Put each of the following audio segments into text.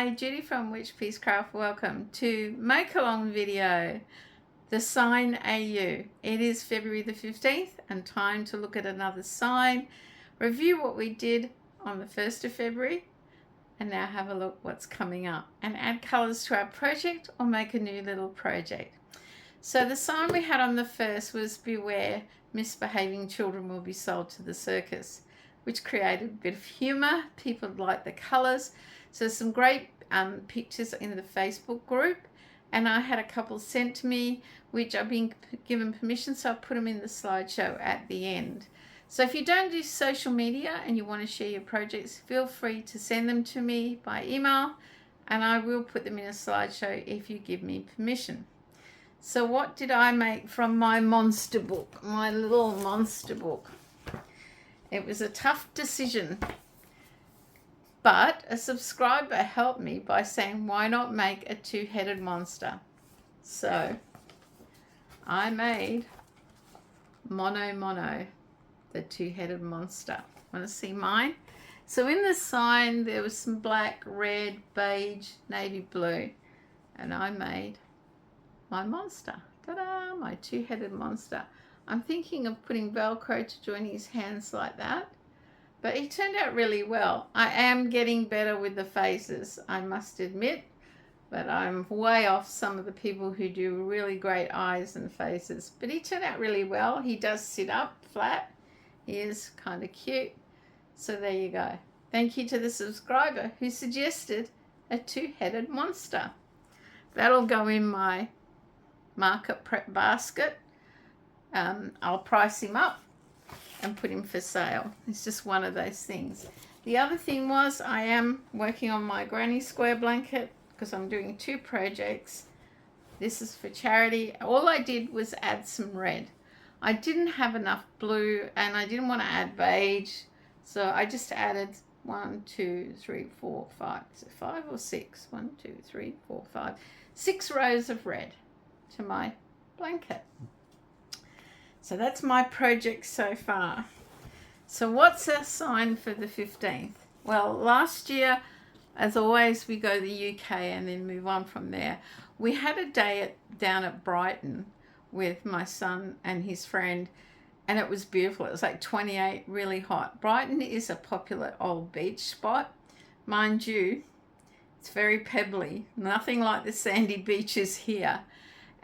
Hi, Judy from Witchpeace Craft. Welcome to Make Along video, the sign AU. It is February the 15th and time to look at another sign, review what we did on the 1st of February, and now have a look what's coming up and add colours to our project or make a new little project. So the sign we had on the 1st was beware, misbehaving children will be sold to the circus, which created a bit of humour. People liked the colours. So some great pictures in the Facebook group, and I had a couple sent to me which I've been given permission, so I'll put them in the slideshow at the end. So if you don't do social media and you want to share your projects, feel free to send them to me by email and I will put them in a slideshow if you give me permission. So what did I make from my monster book, my little monster book? It was a tough decision, but a subscriber helped me by saying, why not make a two-headed monster? So I made Mono, the two-headed monster. Want to see mine? So in the sign, there was some black, red, beige, navy blue, and I made my monster. Ta-da! My two-headed monster. I'm thinking of putting Velcro to join his hands like that. But he turned out really well. I am getting better with the faces, I must admit. But I'm way off some of the people who do really great eyes and faces. But he turned out really well. He does sit up flat. He is kind of cute. So there you go. Thank you to the subscriber who suggested a two-headed monster. That'll go in my market prep basket. I'll price him up and put him for sale. It's just one of those things. The other thing was I am working on my Granny Square Balnket because I'm doing two projects. This is for charity. All I did was add some red. I didn't have enough blue and I didn't want to add beige, so I just added 1, 2, 3, 4, 5. Is it 5 or 6? 1, 2, 3, 4, 5. 6 rows of red to my blanket. So that's my project so far. So what's our sign for the 15th? Well, last year, as always, we go to the UK and then move on from there. We had a day down at Brighton with my son and his friend, and it was beautiful. It was like 28, really hot. Brighton is a popular old beach spot. Mind you, it's very pebbly, nothing like the sandy beaches here.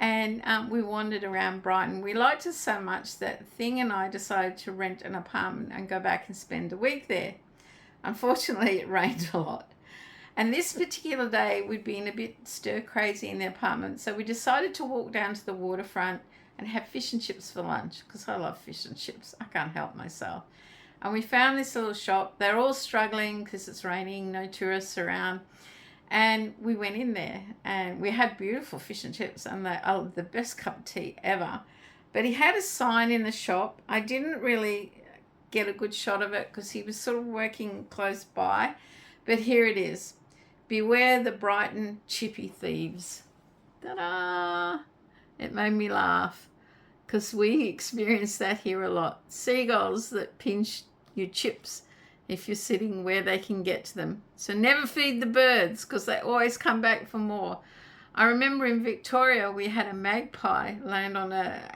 And we wandered around Brighton. We liked it so much that Thing and I decided to rent an apartment and go back and spend a week there. Unfortunately, it rained a lot. And this particular day, we'd been a bit stir-crazy in the apartment, so we decided to walk down to the waterfront and have fish and chips for lunch, because I love fish and chips. I can't help myself. And we found this little shop. They're all struggling because it's raining, no tourists around. And we went in there and we had beautiful fish and chips and the best cup of tea ever. But he had a sign in the shop. I didn't really get a good shot of it because he was sort of working close by. But here it is. Beware the Brighton chippy thieves. Ta-da! It made me laugh because we experience that here a lot. Seagulls that pinch your chips if you're sitting where they can get to them. So never feed the birds because they always come back for more. I remember in Victoria we had a magpie land on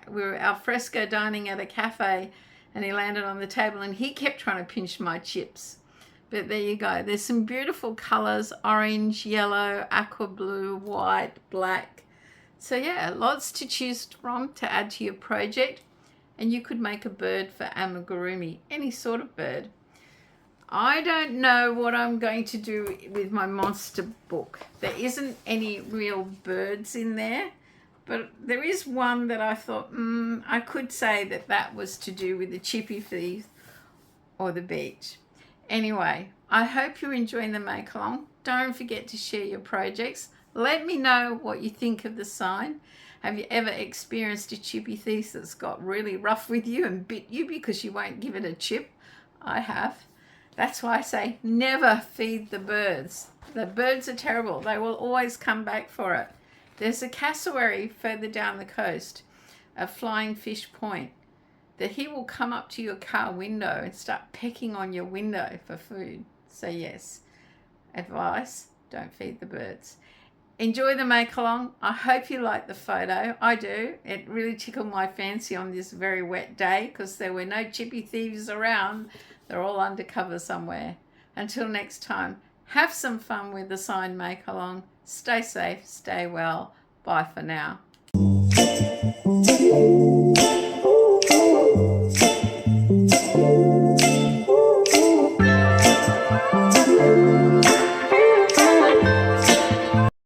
we were al fresco dining at a cafe and he landed on the table and he kept trying to pinch my chips. But there you go. There's some beautiful colours, orange, yellow, aqua blue, white, black. So yeah, lots to choose from to add to your project. And you could make a bird for amigurumi, any sort of bird. I don't know what I'm going to do with my monster book. There isn't any real birds in there, but there is one that I thought, I could say that was to do with the chippy thief or the beach. Anyway, I hope you're enjoying the make along. Don't forget to share your projects. Let me know what you think of the sign. Have you ever experienced a chippy thief that's got really rough with you and bit you because you won't give it a chip? I have. That's why I say never feed the birds. The birds are terrible. They will always come back for it. There's a cassowary further down the coast, a flying fish point, that he will come up to your car window and start pecking on your window for food. So yes, advice, don't feed the birds. Enjoy the make along. I hope you like the photo. I do. It really tickled my fancy on this very wet day because there were no chippy thieves around. They're all undercover somewhere. Until next time, have some fun with the sign make along. Stay safe, stay well. Bye for now.